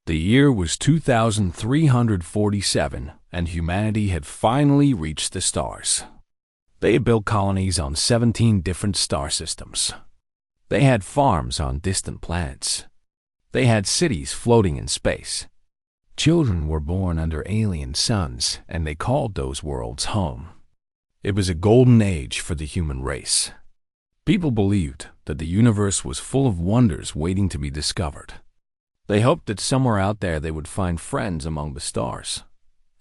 The year was 2347, and humanity had finally reached the stars. They had built colonies on 17 different star systems. They had farms on distant planets. They had cities floating in space. Children were born under alien suns, and they called those worlds home. It was a golden age for the human race. People believed that the universe was full of wonders waiting to be discovered. They hoped that somewhere out there they would find friends among the stars.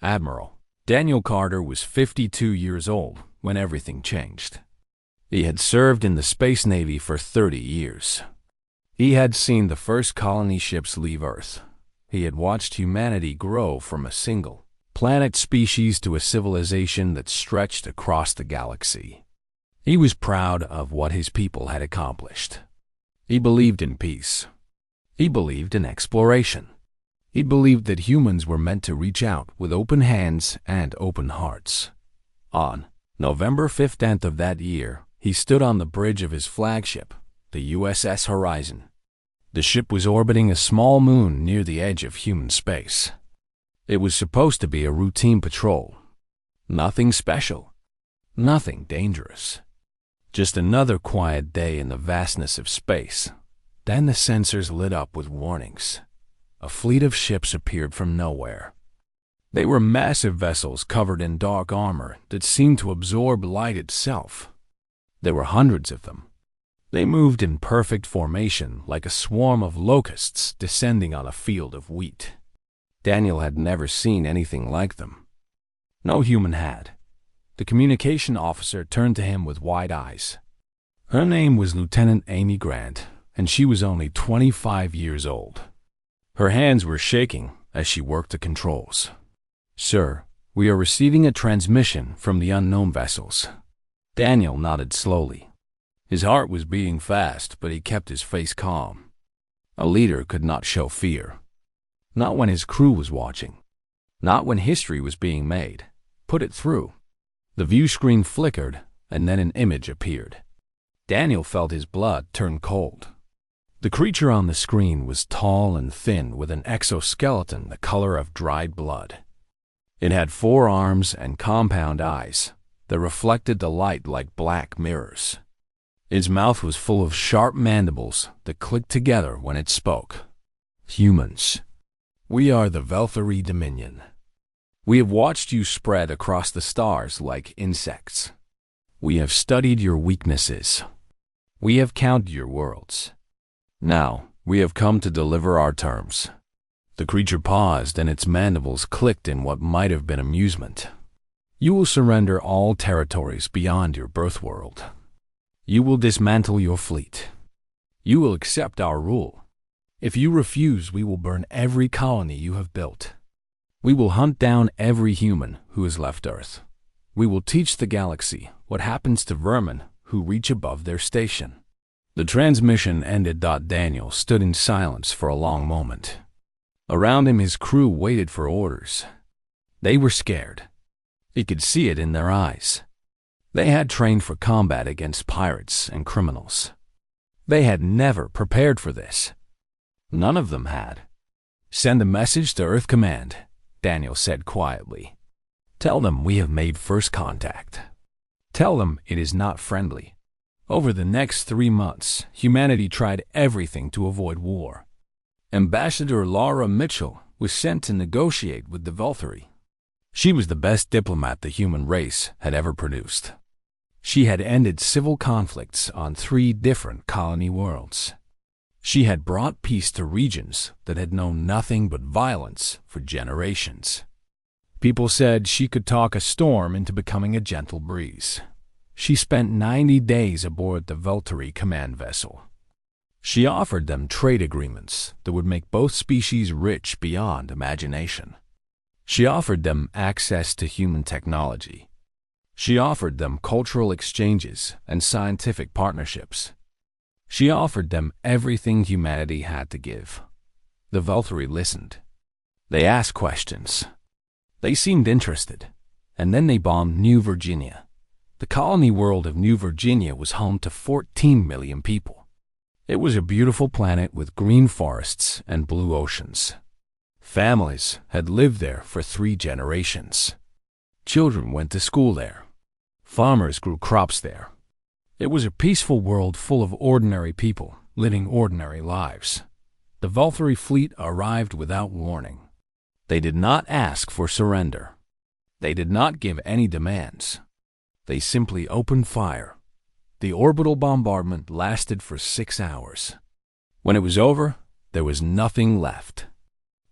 Admiral Daniel Carter was 52 years old when everything changed. He had served in the Space Navy for 30 years. He had seen the first colony ships leave Earth. He had watched humanity grow from a single planet species to a civilization that stretched across the galaxy. He was proud of what his people had accomplished. He believed in peace. He believed in exploration. He believed that humans were meant to reach out with open hands and open hearts. On November 15th of that year, he stood on the bridge of his flagship, the USS Horizon. The ship was orbiting a small moon near the edge of human space. It was supposed to be a routine patrol. Nothing special. Nothing dangerous. Just another quiet day in the vastness of space. Then the sensors lit up with warnings. A fleet of ships appeared from nowhere. They were massive vessels covered in dark armor that seemed to absorb light itself. There were hundreds of them. They moved in perfect formation like a swarm of locusts descending on a field of wheat. Daniel had never seen anything like them. No human had. The communication officer turned to him with wide eyes. Her name was Lieutenant Amy Grant, and she was only 25 years old. Her hands were shaking as she worked the controls. "Sir, we are receiving a transmission from the unknown vessels." Daniel nodded slowly. His heart was beating fast, but he kept his face calm. A leader could not show fear. Not when his crew was watching. Not when history was being made. Put it through. The view screen flickered, and then an image appeared. Daniel felt his blood turn cold. The creature on the screen was tall and thin with an exoskeleton the color of dried blood. It had 4 arms and compound eyes that reflected the light like black mirrors. Its mouth was full of sharp mandibles that clicked together when it spoke. "Humans, we are the Velthari Dominion. We have watched you spread across the stars like insects. We have studied your weaknesses. We have counted your worlds. Now, we have come to deliver our terms." The creature paused, and its mandibles clicked in what might have been amusement. "You will surrender all territories beyond your birth world. You will dismantle your fleet. You will accept our rule. If you refuse, we will burn every colony you have built. We will hunt down every human who has left Earth. We will teach the galaxy what happens to vermin who reach above their station." The transmission ended. Daniel stood in silence for a long moment. Around him, his crew waited for orders. They were scared. He could see it in their eyes. They had trained for combat against pirates and criminals. They had never prepared for this. None of them had. "Send a message to Earth Command," Daniel said quietly. "Tell them we have made first contact. Tell them it is not friendly." Over the next 3 months, humanity tried everything to avoid war. Ambassador Laura Mitchell was sent to negotiate with the Velthari. She was the best diplomat the human race had ever produced. She had ended civil conflicts on 3 different colony worlds. She had brought peace to regions that had known nothing but violence for generations. People said she could talk a storm into becoming a gentle breeze. She spent 90 days aboard the Velthari command vessel. She offered them trade agreements that would make both species rich beyond imagination. She offered them access to human technology. She offered them cultural exchanges and scientific partnerships. She offered them everything humanity had to give. The Velthari listened. They asked questions. They seemed interested, and then they bombed New Virginia. The colony world of New Virginia was home to 14 million people. It was a beautiful planet with green forests and blue oceans. Families had lived there for 3 generations. Children went to school there. Farmers grew crops there. It was a peaceful world full of ordinary people living ordinary lives. The Valkyrie fleet arrived without warning. They did not ask for surrender. They did not give any demands. They simply opened fire. The orbital bombardment lasted for 6 hours. When it was over, there was nothing left.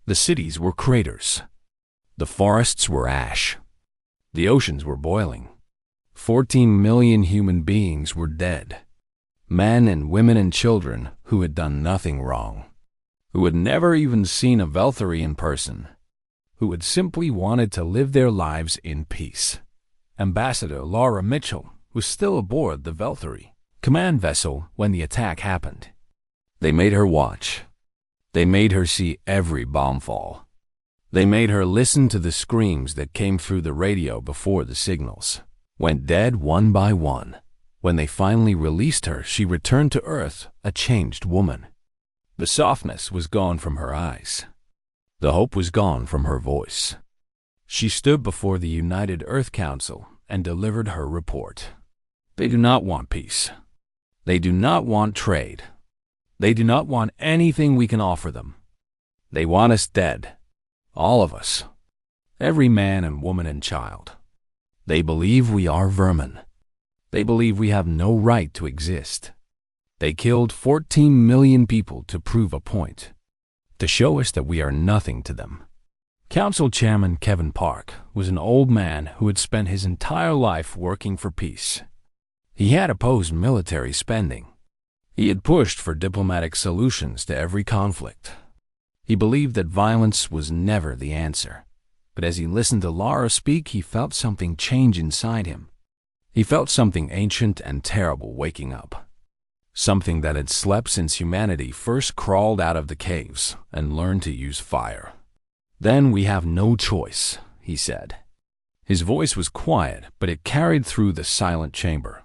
The cities were craters. The forests were ash. The oceans were boiling. 14 million human beings were dead. Men and women and children who had done nothing wrong, who had never even seen a Valkyrie in person, who had simply wanted to live their lives in peace. Ambassador Laura Mitchell was still aboard the Valkyrie command vessel when the attack happened. They made her watch. They made her see every bomb fall. They made her listen to the screams that came through the radio before the signals went dead one by one. When they finally released her, she returned to Earth a changed woman. The softness was gone from her eyes. The hope was gone from her voice. She stood before the United Earth Council and delivered her report. They do not want peace. They do not want trade. They do not want anything we can offer them. They want us dead. All of us. Every man and woman and child. They believe we are vermin. They believe we have no right to exist. They killed 14 million people to prove a point, to show us that we are nothing to them. Council Chairman Kevin Park was an old man who had spent his entire life working for peace. He had opposed military spending. He had pushed for diplomatic solutions to every conflict. He believed that violence was never the answer. But as he listened to Laura speak, he felt something change inside him. He felt something ancient and terrible waking up. Something that had slept since humanity first crawled out of the caves and learned to use fire. Then we have no choice, he said. His voice was quiet, but it carried through the silent chamber.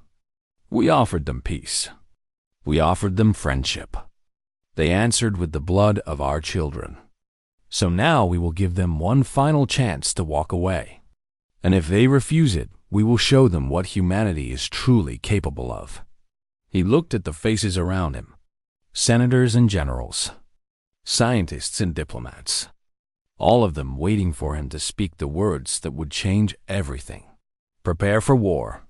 We offered them peace. We offered them friendship. They answered with the blood of our children. So now we will give them one final chance to walk away. And if they refuse it, we will show them what humanity is truly capable of. He looked at the faces around him. Senators and generals. Scientists and diplomats. All of them waiting for him to speak the words that would change everything. Prepare for war.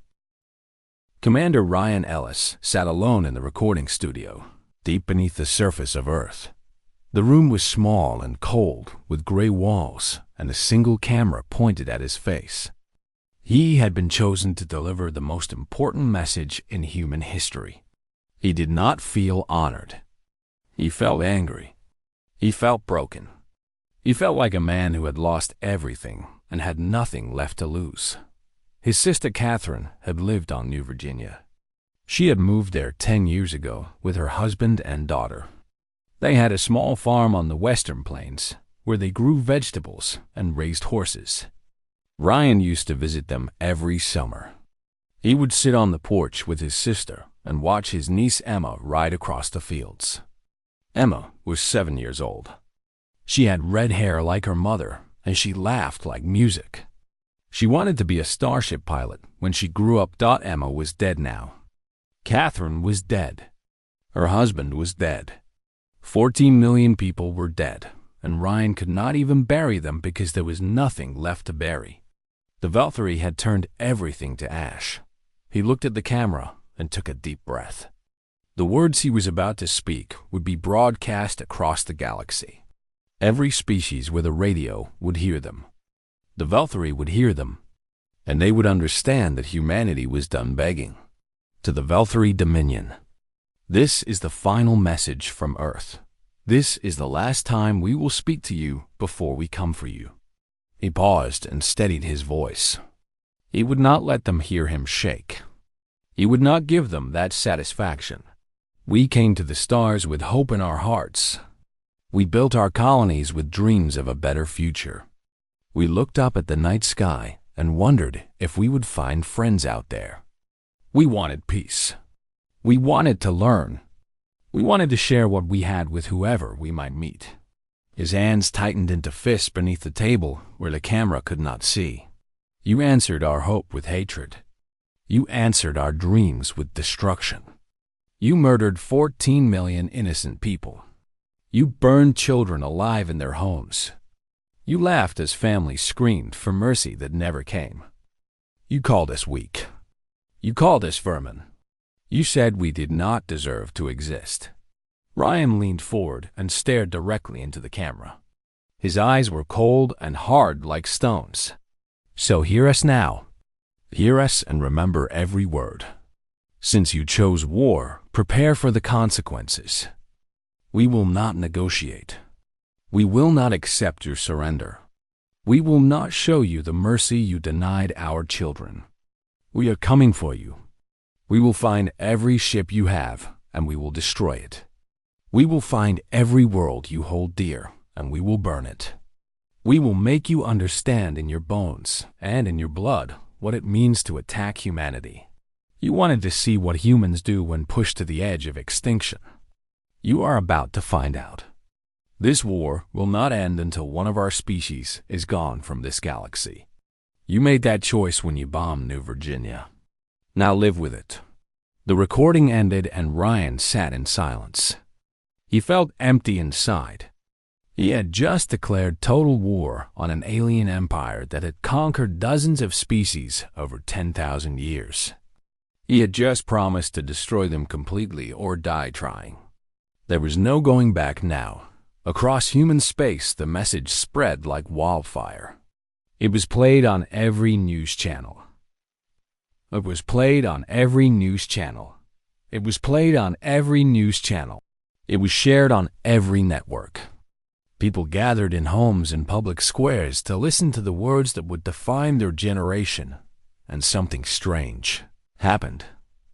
Commander Ryan Ellis sat alone in the recording studio, deep beneath the surface of Earth. The room was small and cold, with gray walls and a single camera pointed at his face. He had been chosen to deliver the most important message in human history. He did not feel honored. He felt angry. He felt broken. He felt like a man who had lost everything and had nothing left to lose. His sister Catherine had lived on New Virginia. She had moved there 10 years ago with her husband and daughter. They had a small farm on the western plains where they grew vegetables and raised horses. Ryan used to visit them every summer. He would sit on the porch with his sister and watch his niece Emma ride across the fields. Emma was 7 years old. She had red hair like her mother, and she laughed like music. She wanted to be a starship pilot when she grew up. Emma was dead now. Catherine was dead. Her husband was dead. 14 million people were dead, and Ryan could not even bury them because there was nothing left to bury. The Valkyrie had turned everything to ash. He looked at the camera and took a deep breath. The words he was about to speak would be broadcast across the galaxy. Every species with a radio would hear them. The Valkyrie would hear them, and they would understand that humanity was done begging. To the Valkyrie Dominion. This is the final message from Earth. This is the last time we will speak to you before we come for you. He paused and steadied his voice. He would not let them hear him shake. He would not give them that satisfaction. We came to the stars with hope in our hearts. We built our colonies with dreams of a better future. We looked up at the night sky and wondered if we would find friends out there. We wanted peace. We wanted to learn. We wanted to share what we had with whoever we might meet. His hands tightened into fists beneath the table where the camera could not see. You answered our hope with hatred. You answered our dreams with destruction. You murdered 14 million innocent people. You burned children alive in their homes. You laughed as families screamed for mercy that never came. You called us weak. You called us vermin. You said we did not deserve to exist. Ryan leaned forward and stared directly into the camera. His eyes were cold and hard like stones. So hear us now. Hear us and remember every word. Since you chose war, prepare for the consequences. We will not negotiate. We will not accept your surrender. We will not show you the mercy you denied our children. We are coming for you. We will find every ship you have, and we will destroy it. We will find every world you hold dear, and we will burn it. We will make you understand in your bones and in your blood what it means to attack humanity. You wanted to see what humans do when pushed to the edge of extinction. You are about to find out. This war will not end until one of our species is gone from this galaxy. You made that choice when you bombed New Virginia. Now live with it. The recording ended and Ryan sat in silence. He felt empty inside. He had just declared total war on an alien empire that had conquered dozens of species over 10,000 years. He had just promised to destroy them completely or die trying. There was no going back now. Across human space, the message spread like wildfire. It was played on every news channel. It was played on every news channel. It was played on every news channel. It was shared on every network. People gathered in homes and public squares to listen to the words that would define their generation. And something strange happened.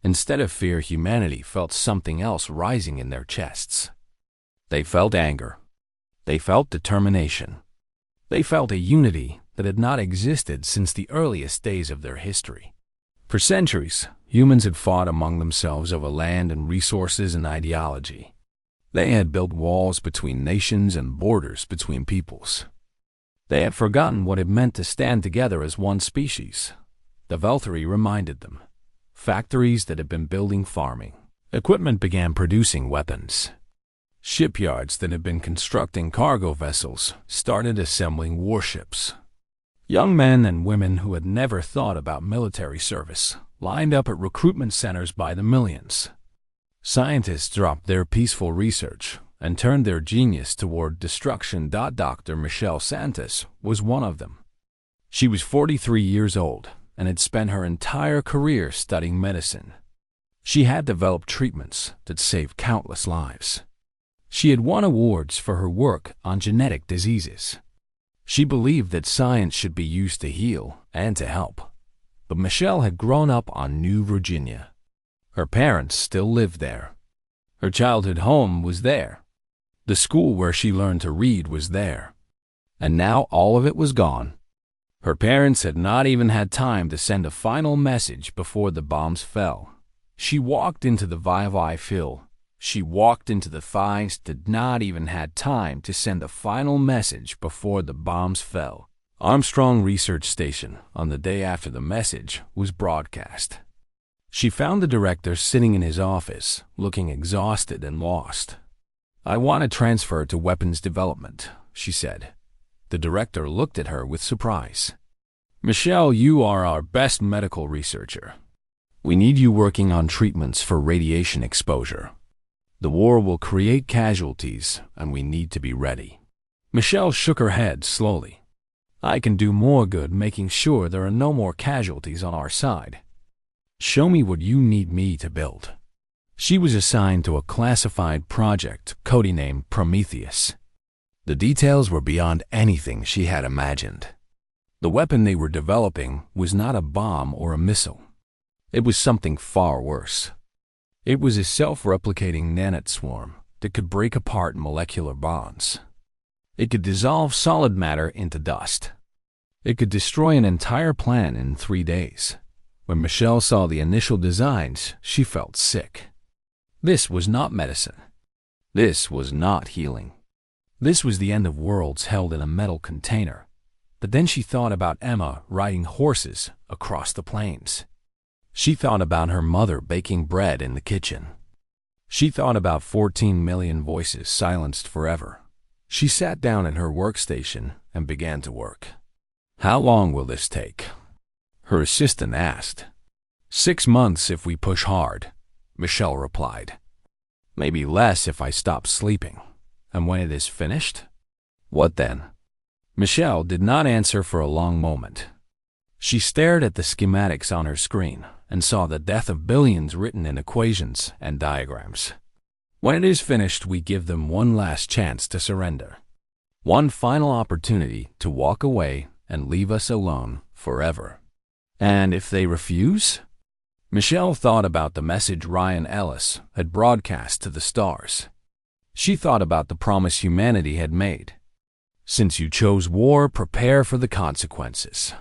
Instead of fear, humanity felt something else rising in their chests. They felt anger. They felt determination. They felt a unity that had not existed since the earliest days of their history. For centuries, humans had fought among themselves over land and resources and ideology. They had built walls between nations and borders between peoples. They had forgotten what it meant to stand together as one species. The Valkyrie reminded them. Factories that had been building farming. Equipment began producing weapons. Shipyards that had been constructing cargo vessels started assembling warships. Young men and women who had never thought about military service lined up at recruitment centers by the millions. Scientists dropped their peaceful research and turned their genius toward destruction. Dr. Michelle Santos was one of them. She was 43 years old and had spent her entire career studying medicine. She had developed treatments that saved countless lives. She had won awards for her work on genetic diseases. She believed that science should be used to heal and to help. But Michelle had grown up on New Virginia. Her parents still lived there. Her childhood home was there. The school where she learned to read was there. And now all of it was gone. Her parents had not even had time to send a final message before the bombs fell. She walked into the VI field. She walked into the thighs, did not even had time to send a final message before the bombs fell. Armstrong Research Station, on the day after the message was broadcast. She found the director sitting in his office, looking exhausted and lost. "I want to transfer to weapons development," she said. The director looked at her with surprise. "Michelle, you are our best medical researcher. We need you working on treatments for radiation exposure. The war will create casualties, and we need to be ready." Michelle shook her head slowly. "I can do more good making sure there are no more casualties on our side. Show me what you need me to build." She was assigned to a classified project codenamed Prometheus. The details were beyond anything she had imagined. The weapon they were developing was not a bomb or a missile. It was something far worse. It was a self-replicating nanite swarm that could break apart molecular bonds. It could dissolve solid matter into dust. It could destroy an entire planet in 3 days. When Michelle saw the initial designs, she felt sick. This was not medicine. This was not healing. This was the end of worlds held in a metal container. But then she thought about Emma riding horses across the plains. She thought about her mother baking bread in the kitchen. She thought about 14 million voices silenced forever. She sat down at her workstation and began to work. "How long will this take?" her assistant asked. "6 months if we push hard," Michelle replied. "Maybe less if I stop sleeping. And when it is finished?" "What then?" Michelle did not answer for a long moment. She stared at the schematics on her screen and saw the death of billions written in equations and diagrams. "When it is finished, we give them one last chance to surrender. One final opportunity to walk away and leave us alone forever." "And if they refuse?" Michelle thought about the message Ryan Ellis had broadcast to the stars. She thought about the promise humanity had made. "Since you chose war, prepare for the consequences.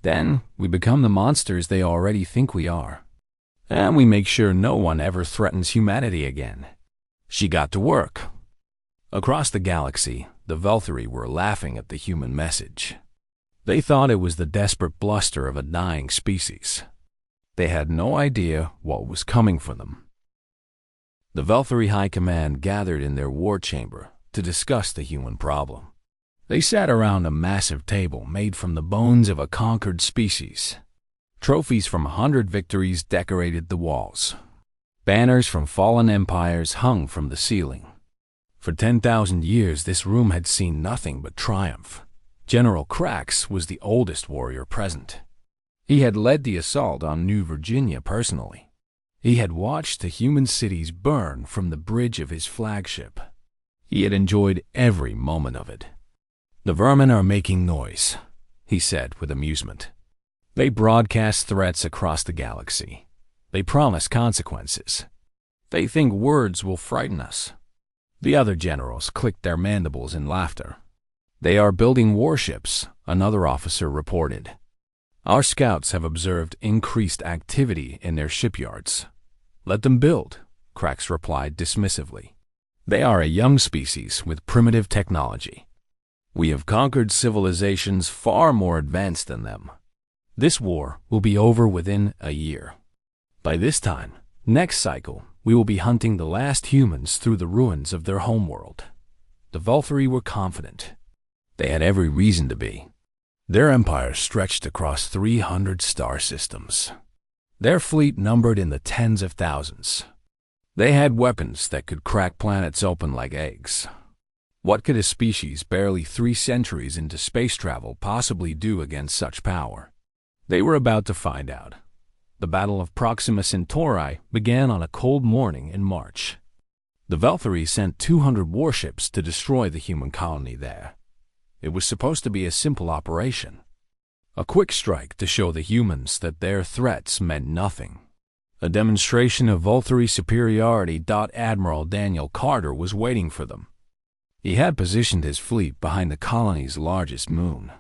Then we become the monsters they already think we are. And we make sure no one ever threatens humanity again." She got to work. Across the galaxy, the Velthari were laughing at the human message. They thought it was the desperate bluster of a dying species. They had no idea what was coming for them. The Velthari High Command gathered in their war chamber to discuss the human problem. They sat around a massive table made from the bones of a conquered species. Trophies from 100 victories decorated the walls. Banners from fallen empires hung from the ceiling. For 10,000 years, this room had seen nothing but triumph. General Krax was the oldest warrior present. He had led the assault on New Virginia personally. He had watched the human cities burn from the bridge of his flagship. He had enjoyed every moment of it. "The vermin are making noise," he said with amusement. "They broadcast threats across the galaxy. They promise consequences. They think words will frighten us." The other generals clicked their mandibles in laughter. "They are building warships," another officer reported. "Our scouts have observed increased activity in their shipyards." "Let them build," Krax replied dismissively. "They are a young species with primitive technology. We have conquered civilizations far more advanced than them. This war will be over within a year. By this time, next cycle, we will be hunting the last humans through the ruins of their homeworld." The Velthari were confident. They had every reason to be. Their empire stretched across 300 star systems. Their fleet numbered in the tens of thousands. They had weapons that could crack planets open like eggs. What could a species barely 3 centuries into space travel possibly do against such power? They were about to find out. The Battle of Proxima Centauri began on a cold morning in March. The Velthari sent 200 warships to destroy the human colony there. It was supposed to be a simple operation. A quick strike to show the humans that their threats meant nothing. A demonstration of Velthari superiority. Admiral Daniel Carter was waiting for them. He had positioned his fleet behind the colony's largest moon.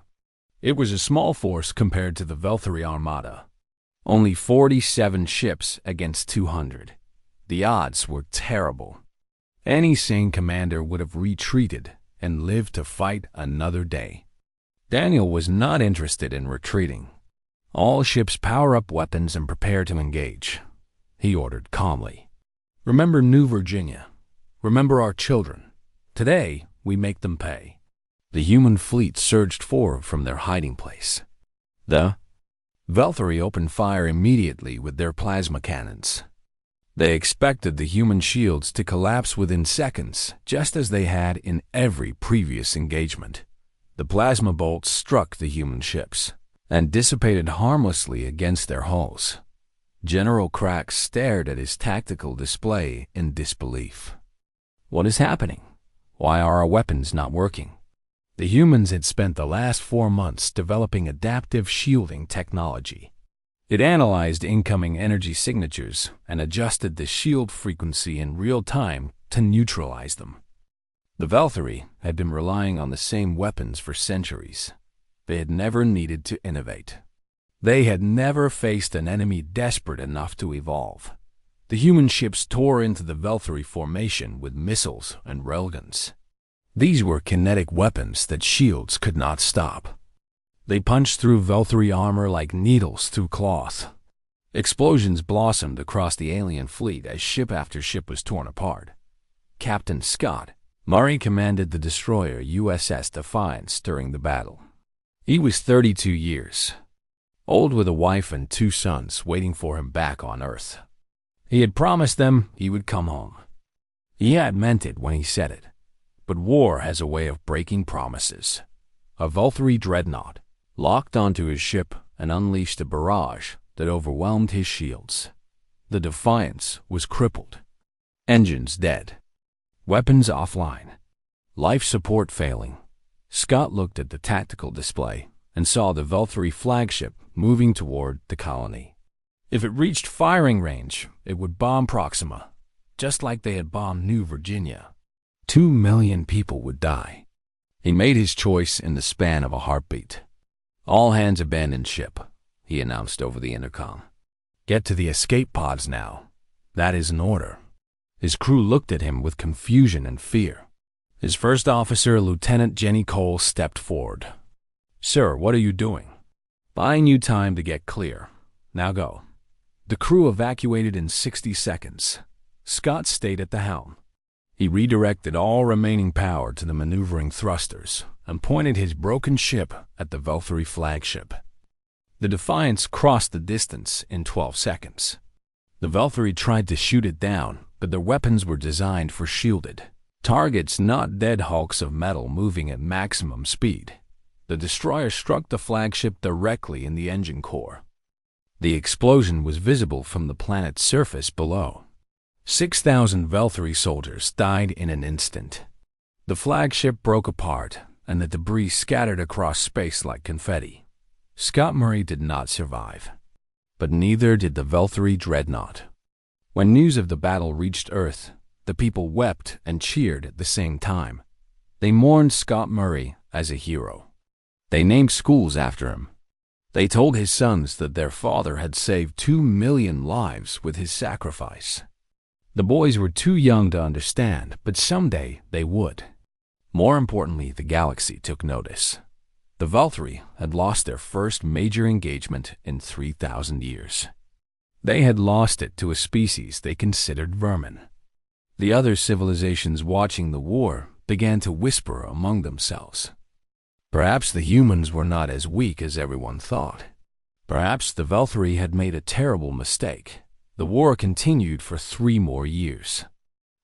It was a small force compared to the Velthari Armada. Only 47 ships against 200. The odds were terrible. Any sane commander would have retreated and lived to fight another day. Daniel was not interested in retreating. "All ships power up weapons and prepare to engage," he ordered calmly. "Remember New Virginia. Remember our children. Today, we make them pay." The human fleet surged forward from their hiding place. The Velthari opened fire immediately with their plasma cannons. They expected the human shields to collapse within seconds, just as they had in every previous engagement. The plasma bolts struck the human ships and dissipated harmlessly against their hulls. General Krax stared at his tactical display in disbelief. "What is happening? Why are our weapons not working?" The humans had spent the last 4 months developing adaptive shielding technology. It analyzed incoming energy signatures and adjusted the shield frequency in real time to neutralize them. The Velthari had been relying on the same weapons for centuries. They had never needed to innovate. They had never faced an enemy desperate enough to evolve. The human ships tore into the Velthari formation with missiles and railguns. These were kinetic weapons that shields could not stop. They punched through Velthari armor like needles through cloth. Explosions blossomed across the alien fleet as ship after ship was torn apart. Captain Scott Murray commanded the destroyer USS Defiance during the battle. He was 32 years old, with a wife and 2 sons waiting for him back on Earth. He had promised them he would come home. He had meant it when he said it. But war has a way of breaking promises. A Velthari dreadnought locked onto his ship and unleashed a barrage that overwhelmed his shields. The Defiance was crippled. Engines dead. Weapons offline. Life support failing. Scott looked at the tactical display and saw the Velthari flagship moving toward the colony. If it reached firing range, it would bomb Proxima, just like they had bombed New Virginia. 2 million people would die. He made his choice in the span of a heartbeat. "All hands abandon ship," he announced over the intercom. "Get to the escape pods now. That is an order." His crew looked at him with confusion and fear. His first officer, Lieutenant Jenny Cole, stepped forward. "Sir, what are you doing?" "Buying you time to get clear. Now go." The crew evacuated in 60 seconds. Scott stayed at the helm. He redirected all remaining power to the maneuvering thrusters and pointed his broken ship at the Velthari flagship. The Defiance crossed the distance in 12 seconds. The Velthari tried to shoot it down, but their weapons were designed for shielded targets, not dead hulks of metal moving at maximum speed. The destroyer struck the flagship directly in the engine core. The explosion was visible from the planet's surface below. 6,000 Velthari soldiers died in an instant. The flagship broke apart, and the debris scattered across space like confetti. Scott Murray did not survive, but neither did the Velthari dreadnought. When news of the battle reached Earth, the people wept and cheered at the same time. They mourned Scott Murray as a hero. They named schools after him. They told his sons that their father had saved 2 million lives with his sacrifice. The boys were too young to understand, but someday they would. More importantly, the galaxy took notice. The Velthari had lost their first major engagement in 3,000 years. They had lost it to a species they considered vermin. The other civilizations watching the war began to whisper among themselves. Perhaps the humans were not as weak as everyone thought. Perhaps the Velthari had made a terrible mistake. The war continued for 3 more years.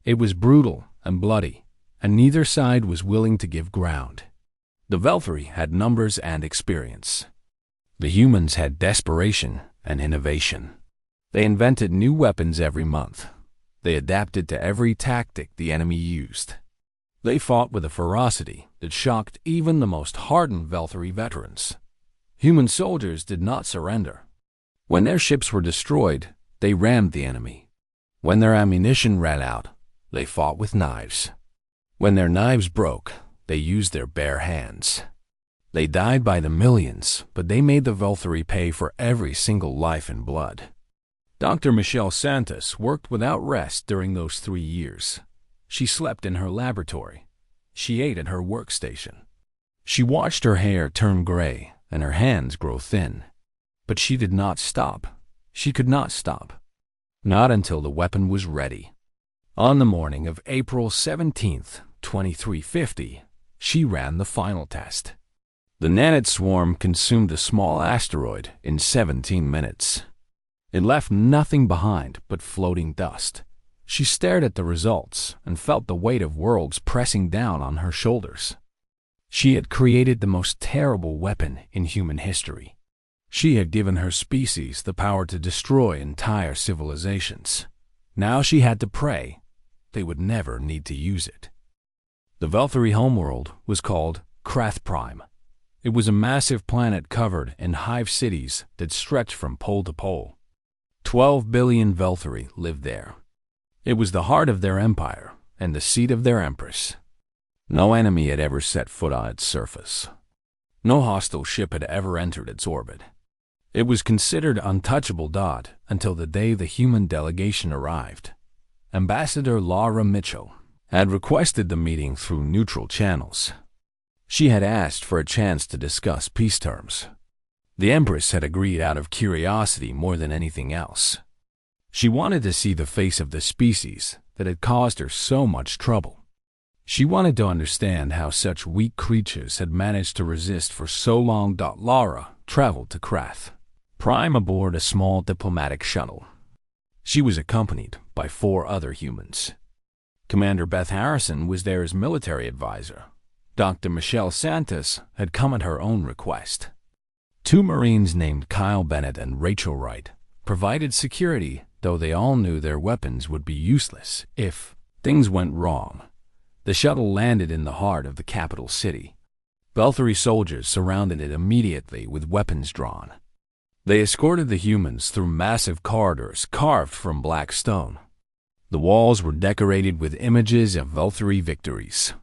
It was brutal and bloody, and neither side was willing to give ground. The Velthari had numbers and experience. The humans had desperation and innovation. They invented new weapons every month. They adapted to every tactic the enemy used. They fought with a ferocity that shocked even the most hardened Velthari veterans. Human soldiers did not surrender. When their ships were destroyed, they rammed the enemy. When their ammunition ran out, they fought with knives. When their knives broke, they used their bare hands. They died by the millions, but they made the Velthari pay for every single life and blood. Dr. Michelle Santos worked without rest during those 3 years. She slept in her laboratory. She ate at her workstation. She watched her hair turn gray and her hands grow thin. But she did not stop. She could not stop. Not until the weapon was ready. On the morning of April 17th, 2350, she ran the final test. The Nanite swarm consumed a small asteroid in 17 minutes. It left nothing behind but floating dust. She stared at the results and felt the weight of worlds pressing down on her shoulders. She had created the most terrible weapon in human history. She had given her species the power to destroy entire civilizations. Now she had to pray they would never need to use it. The Velthari homeworld was called Krath Prime. It was a massive planet covered in hive cities that stretched from pole to pole. 12 billion Velthari lived there. It was the heart of their empire and the seat of their empress. No enemy had ever set foot on its surface. No hostile ship had ever entered its orbit. It was considered untouchable until the day the human delegation arrived. Ambassador Laura Mitchell had requested the meeting through neutral channels. She had asked for a chance to discuss peace terms. The Empress had agreed out of curiosity more than anything else. She wanted to see the face of the species that had caused her so much trouble. She wanted to understand how such weak creatures had managed to resist for so long. Lara traveled to Krath Prime aboard a small diplomatic shuttle. She was accompanied by 4 other humans. Commander Beth Harrison was there as military advisor. Dr. Michelle Santos had come at her own request. 2 Marines named Kyle Bennett and Rachel Wright provided security, though they all knew their weapons would be useless if things went wrong. The shuttle landed in the heart of the capital city. Belthari soldiers surrounded it immediately with weapons drawn. They escorted the humans through massive corridors carved from black stone. The walls were decorated with images of Belthari victories.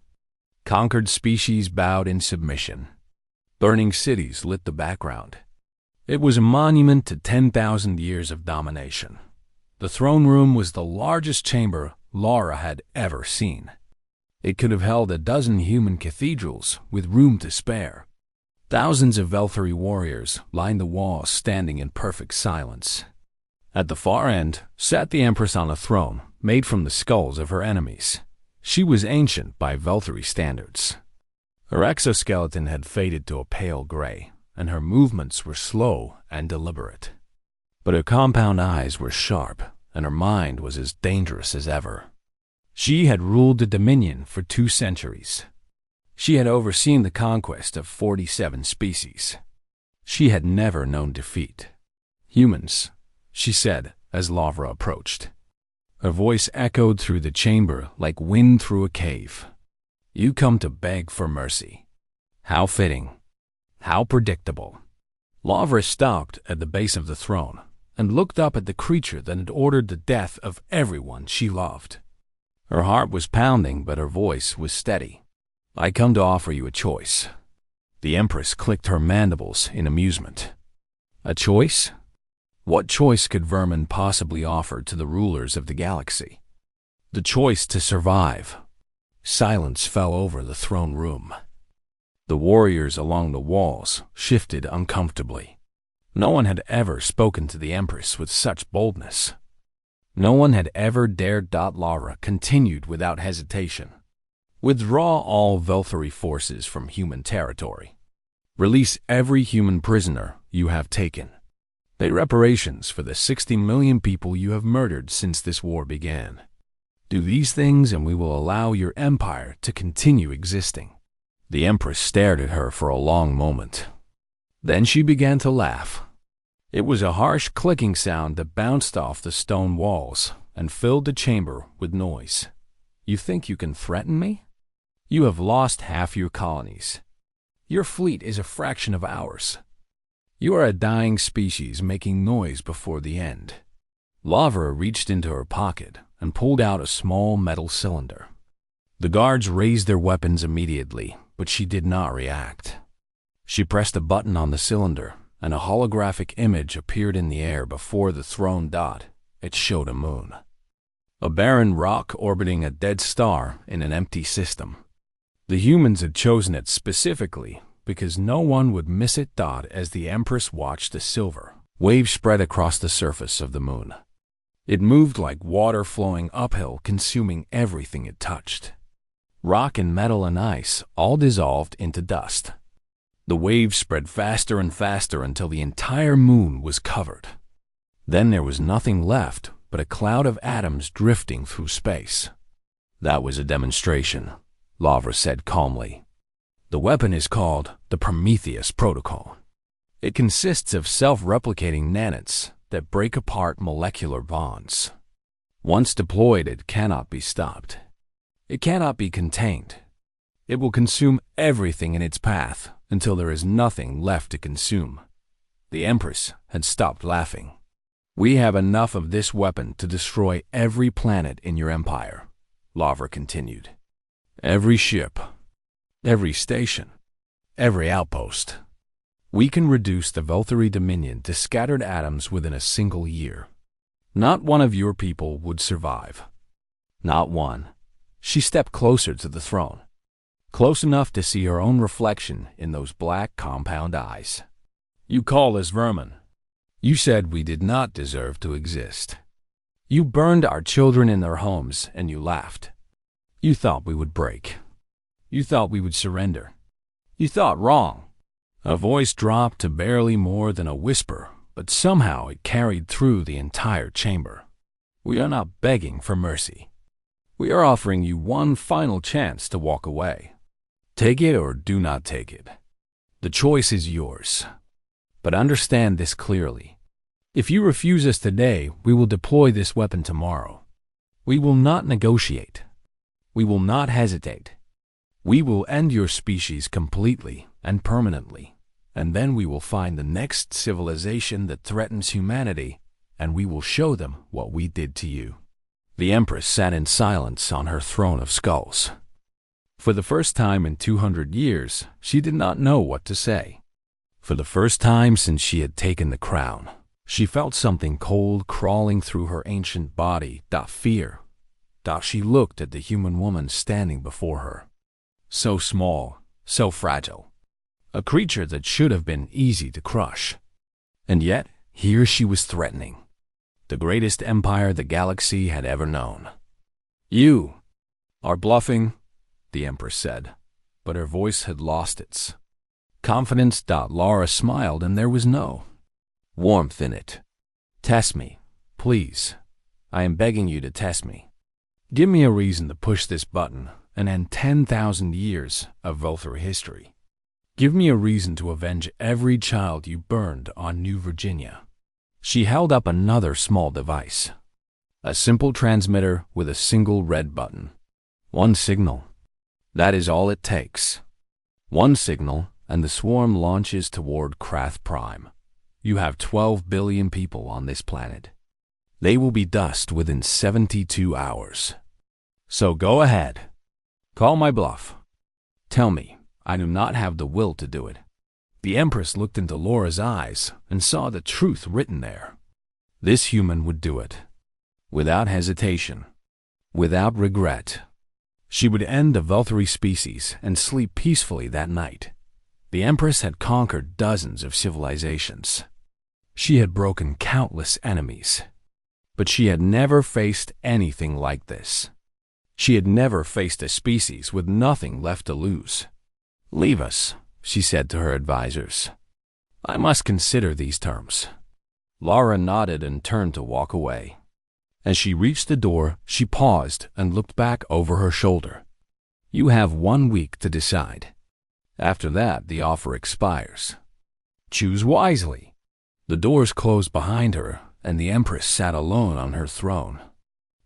Conquered species bowed in submission. Burning cities lit the background. It was a monument to 10,000 years of domination. The throne room was the largest chamber Lara had ever seen. It could have held a dozen human cathedrals with room to spare. Thousands of Belthari warriors lined the walls, standing in perfect silence. At the far end sat the Empress on a throne made from the skulls of her enemies. She was ancient by Belthari standards. Her exoskeleton had faded to a pale gray, and her movements were slow and deliberate. But her compound eyes were sharp, and her mind was as dangerous as ever. She had ruled the Dominion for 2 centuries. She had overseen the conquest of 47 species. She had never known defeat. "Humans," she said as Lavra approached. Her voice echoed through the chamber like wind through a cave. "You come to beg for mercy." How fitting. How predictable. Lavra stopped at the base of the throne and looked up at the creature that had ordered the death of everyone she loved. Her heart was pounding, but her voice was steady. "I come to offer you a choice." The Empress clicked her mandibles in amusement. A choice? What choice could vermin possibly offer to the rulers of the galaxy? The choice to survive. Silence fell over the throne room. The warriors along the walls shifted uncomfortably. No one had ever spoken to the Empress with such boldness. No one had ever dared. Lara continued without hesitation. "Withdraw all Belthari forces from human territory. Release every human prisoner you have taken. Pay reparations for the 60 million people you have murdered since this war began. Do these things and we will allow your empire to continue existing." The Empress stared at her for a long moment. Then she began to laugh. It was a harsh clicking sound that bounced off the stone walls and filled the chamber with noise. "You think you can threaten me? You have lost half your colonies. Your fleet is a fraction of ours. You are a dying species making noise before the end." Lavra reached into her pocket and pulled out a small metal cylinder. The guards raised their weapons immediately, but she did not react. She pressed a button on the cylinder, and a holographic image appeared in the air before the throne. It showed a moon. A barren rock orbiting a dead star in an empty system. The humans had chosen it specifically because no one would miss it. As the Empress watched the silver wave spread across the surface of the moon. It moved like water flowing uphill, consuming everything it touched. Rock and metal and ice all dissolved into dust. The wave spread faster and faster until the entire moon was covered. Then there was nothing left but a cloud of atoms drifting through space. "That was a demonstration," Lavra said calmly. "The weapon is called the Prometheus Protocol. It consists of self-replicating nanites that break apart molecular bonds. Once deployed, it cannot be stopped. It cannot be contained. It will consume everything in its path until there is nothing left to consume." The Empress had stopped laughing. "We have enough of this weapon to destroy every planet in your empire," Lavra continued. "Every ship, every station, every outpost. We can reduce the Belthari Dominion to scattered atoms within a single year. Not one of your people would survive. Not one. She stepped closer to the throne, close enough to see her own reflection in those black compound eyes. You call us vermin. You said we did not deserve to exist. You burned our children in their homes and you laughed. You thought we would break. You thought we would surrender. You thought wrong. A voice dropped to barely more than a whisper, but somehow it carried through the entire chamber. We are not begging for mercy. We are offering you one final chance to walk away. Take it or do not take it. The choice is yours. But understand this clearly. If you refuse us today, we will deploy this weapon tomorrow. We will not negotiate. We will not hesitate. We will end your species completely and permanently, and then we will find the next civilization that threatens humanity, and we will show them what we did to you. The Empress sat in silence on her throne of skulls. For the first time in 200 years, she did not know what to say. For the first time since she had taken the crown, she felt something cold crawling through her ancient body. Fear. She looked at the human woman standing before her. So small, so fragile. A creature that should have been easy to crush. And yet, here she was threatening the greatest empire the galaxy had ever known. You are bluffing, the Empress said, but her voice had lost its confidence. Laura smiled, and there was no warmth in it. Test me, please. I am begging you to test me. Give me a reason to push this button and end 10,000 years of Volthory history. Give me a reason to avenge every child you burned on New Virginia. She held up another small device. A simple transmitter with a single red button. One signal. That is all it takes. One signal, and the swarm launches toward Krath Prime. You have 12 billion people on this planet. They will be dust within 72 hours. So go ahead. Call my bluff. Tell me, I do not have the will to do it. The Empress looked into Laura's eyes and saw the truth written there. This human would do it. Without hesitation. Without regret. She would end the Volthory species and sleep peacefully that night. The Empress had conquered dozens of civilizations. She had broken countless enemies. But she had never faced anything like this. She had never faced a species with nothing left to lose. Leave us, she said to her advisors. I must consider these terms. Laura nodded and turned to walk away. As she reached the door, she paused and looked back over her shoulder. You have 1 week to decide. After that, the offer expires. Choose wisely. The doors closed behind her, and the Empress sat alone on her throne.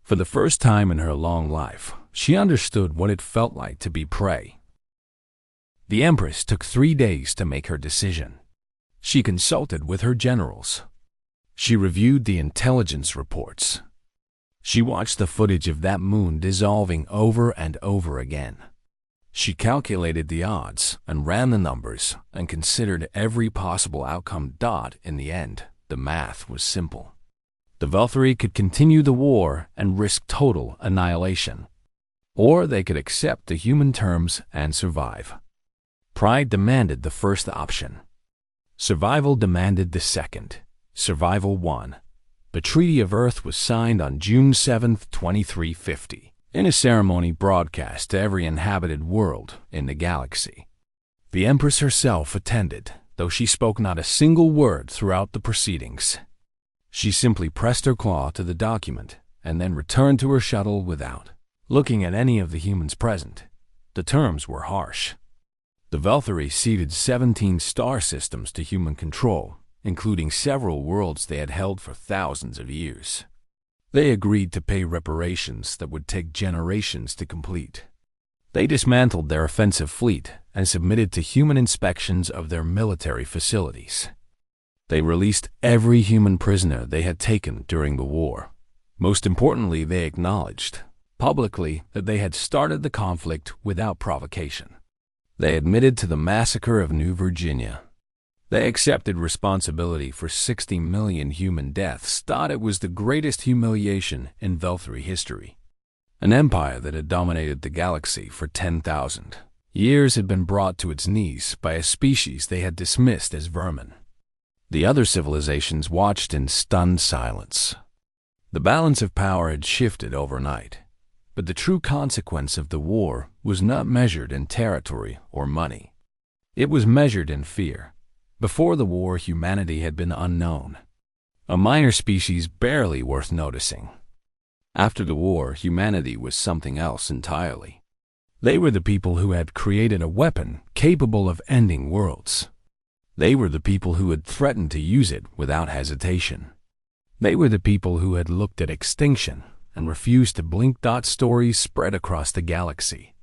For the first time in her long life, she understood what it felt like to be prey. The Empress took 3 days to make her decision. She consulted with her generals. She reviewed the intelligence reports. She watched the footage of that moon dissolving over and over again. She calculated the odds and ran the numbers and considered every possible outcome. In the end, the math was simple. The Volthory could continue the war and risk total annihilation, or they could accept the human terms and survive. Pride demanded the first option. Survival demanded the second. Survival won. The Treaty of Earth was signed on June 7, 2350, in a ceremony broadcast to every inhabited world in the galaxy. The Empress herself attended, though she spoke not a single word throughout the proceedings. She simply pressed her claw to the document and then returned to her shuttle without looking at any of the humans present. The terms were harsh. The Volthory ceded 17 star systems to human control, including several worlds they had held for thousands of years. They agreed to pay reparations that would take generations to complete. They dismantled their offensive fleet and submitted to human inspections of their military facilities. They released every human prisoner they had taken during the war. Most importantly, they acknowledged publicly that they had started the conflict without provocation. They admitted to the massacre of New Virginia. They accepted responsibility for 60 million human deaths, thought it was the greatest humiliation in Volthory history. An empire that had dominated the galaxy for 10,000 years had been brought to its knees by a species they had dismissed as vermin. The other civilizations watched in stunned silence. The balance of power had shifted overnight, but the true consequence of the war was not measured in territory or money. It was measured in fear. Before the war, humanity had been unknown, a minor species barely worth noticing. After the war, humanity was something else entirely. They were the people who had created a weapon capable of ending worlds. They were the people who had threatened to use it without hesitation. They were the people who had looked at extinction and refused to blink. Stories spread across the galaxy.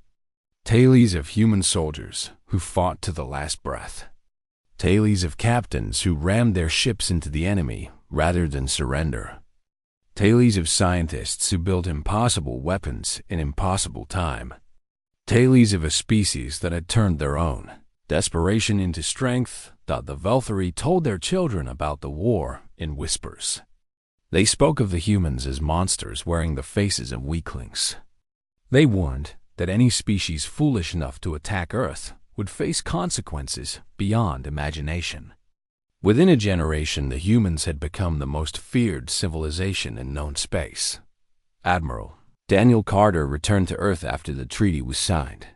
Tales of human soldiers who fought to the last breath. Tales of captains who rammed their ships into the enemy rather than surrender. Tales of scientists who built impossible weapons in impossible time. Tales of a species that had turned their own desperation into strength. The Velthari told their children about the war in whispers. They spoke of the humans as monsters wearing the faces of weaklings. They warned that any species foolish enough to attack Earth would face consequences beyond imagination. Within a generation, the humans had become the most feared civilization in known space. Admiral Daniel Carter returned to Earth after the treaty was signed.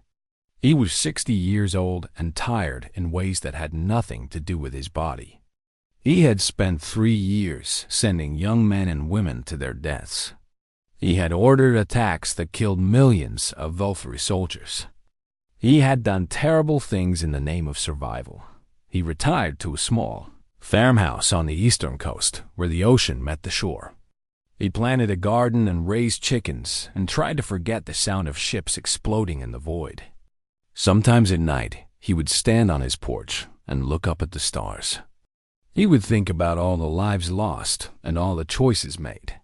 He was 60 years old and tired in ways that had nothing to do with his body. He had spent 3 years sending young men and women to their deaths. He had ordered attacks that killed millions of Velthari soldiers. He had done terrible things in the name of survival. He retired to a small farmhouse on the eastern coast where the ocean met the shore. He planted a garden and raised chickens and tried to forget the sound of ships exploding in the void. Sometimes at night, he would stand on his porch and look up at the stars. He would think about all the lives lost and all the choices made.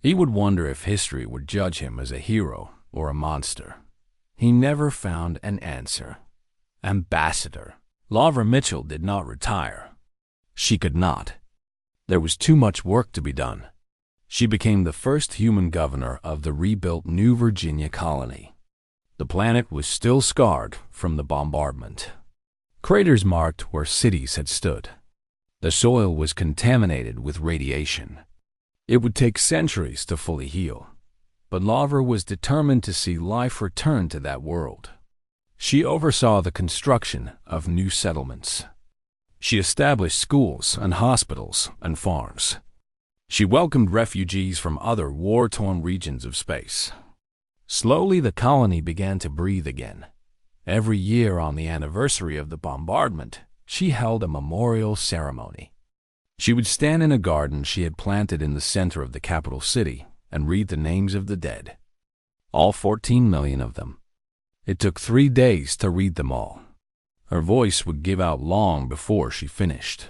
He would wonder if history would judge him as a hero or a monster. He never found an answer. Ambassador Lavra Mitchell did not retire. She could not. There was too much work to be done. She became the first human governor of the rebuilt New Virginia colony. The planet was still scarred from the bombardment. Craters marked where cities had stood. The soil was contaminated with radiation. It would take centuries to fully heal, but Lavra was determined to see life return to that world. She oversaw the construction of new settlements. She established schools and hospitals and farms. She welcomed refugees from other war-torn regions of space. Slowly, the colony began to breathe again. Every year on the anniversary of the bombardment, she held a memorial ceremony. She would stand in a garden she had planted in the center of the capital city and read the names of the dead. All 14 million of them. It took 3 days to read them all. Her voice would give out long before she finished.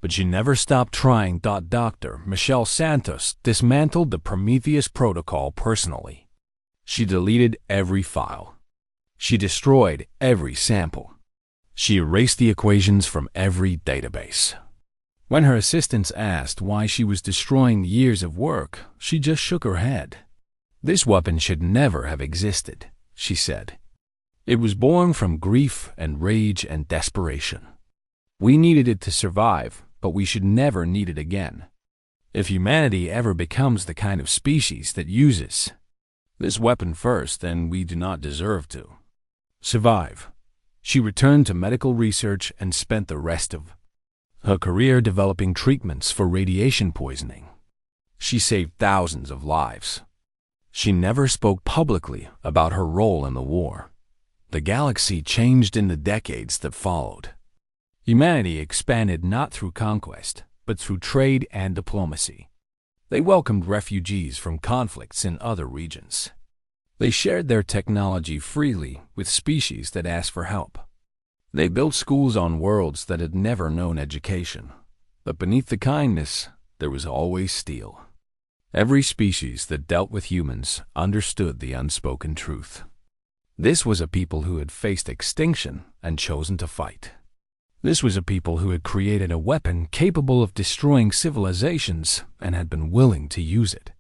But she never stopped trying. Dr. Michelle Santos dismantled the Prometheus Protocol personally. She deleted every file. She destroyed every sample. She erased the equations from every database. When her assistants asked why she was destroying years of work, she just shook her head. This weapon should never have existed, she said. It was born from grief and rage and desperation. We needed it to survive, but we should never need it again. If humanity ever becomes the kind of species that uses this weapon first, then we do not deserve to survive. She returned to medical research and spent the rest of her career developing treatments for radiation poisoning. She saved thousands of lives. She never spoke publicly about her role in the war. The galaxy changed in the decades that followed. Humanity expanded not through conquest, but through trade and diplomacy. They welcomed refugees from conflicts in other regions. They shared their technology freely with species that asked for help. They built schools on worlds that had never known education. But beneath the kindness, there was always steel. Every species that dealt with humans understood the unspoken truth. This was a people who had faced extinction and chosen to fight. This was a people who had created a weapon capable of destroying civilizations and had been willing to use it.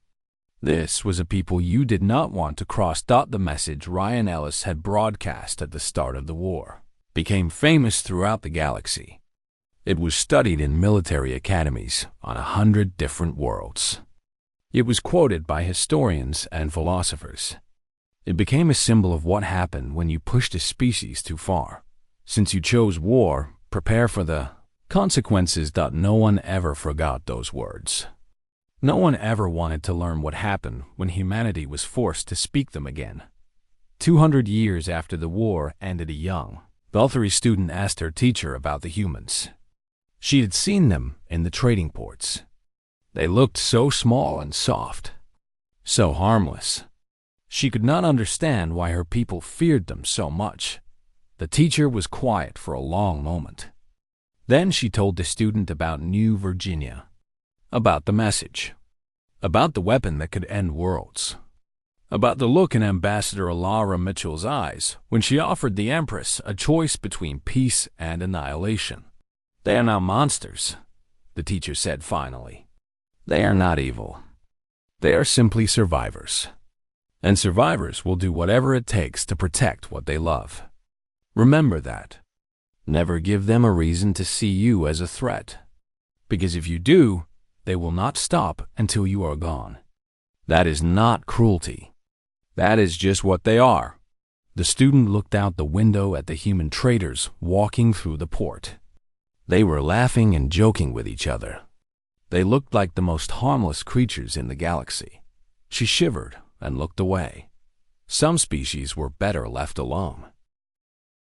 This was a people you did not want to cross. The message Ryan Ellis had broadcast at the start of the war became famous throughout the galaxy. It was studied in military academies on 100 different worlds. It was quoted by historians and philosophers. It became a symbol of what happened when you pushed a species too far. Since you chose war, prepare for the consequences. No one ever forgot those words. No one ever wanted to learn what happened when humanity was forced to speak them again. 200 years after the war ended, a young Belthery student asked her teacher about the humans. She had seen them in the trading ports. They looked so small and soft, so harmless. She could not understand why her people feared them so much. The teacher was quiet for a long moment. Then she told the student about New Virginia, about the message, about the weapon that could end worlds, about the look in Ambassador Alara Mitchell's eyes when she offered the Empress a choice between peace and annihilation. "They are not monsters," the teacher said finally. "They are not evil. They are simply survivors. And survivors will do whatever it takes to protect what they love. Remember that. Never give them a reason to see you as a threat, because if you do, they will not stop until you are gone. That is not cruelty. That is just what they are." The student looked out the window at the human traders walking through the port. They were laughing and joking with each other. They looked like the most harmless creatures in the galaxy. She shivered and looked away. Some species were better left alone.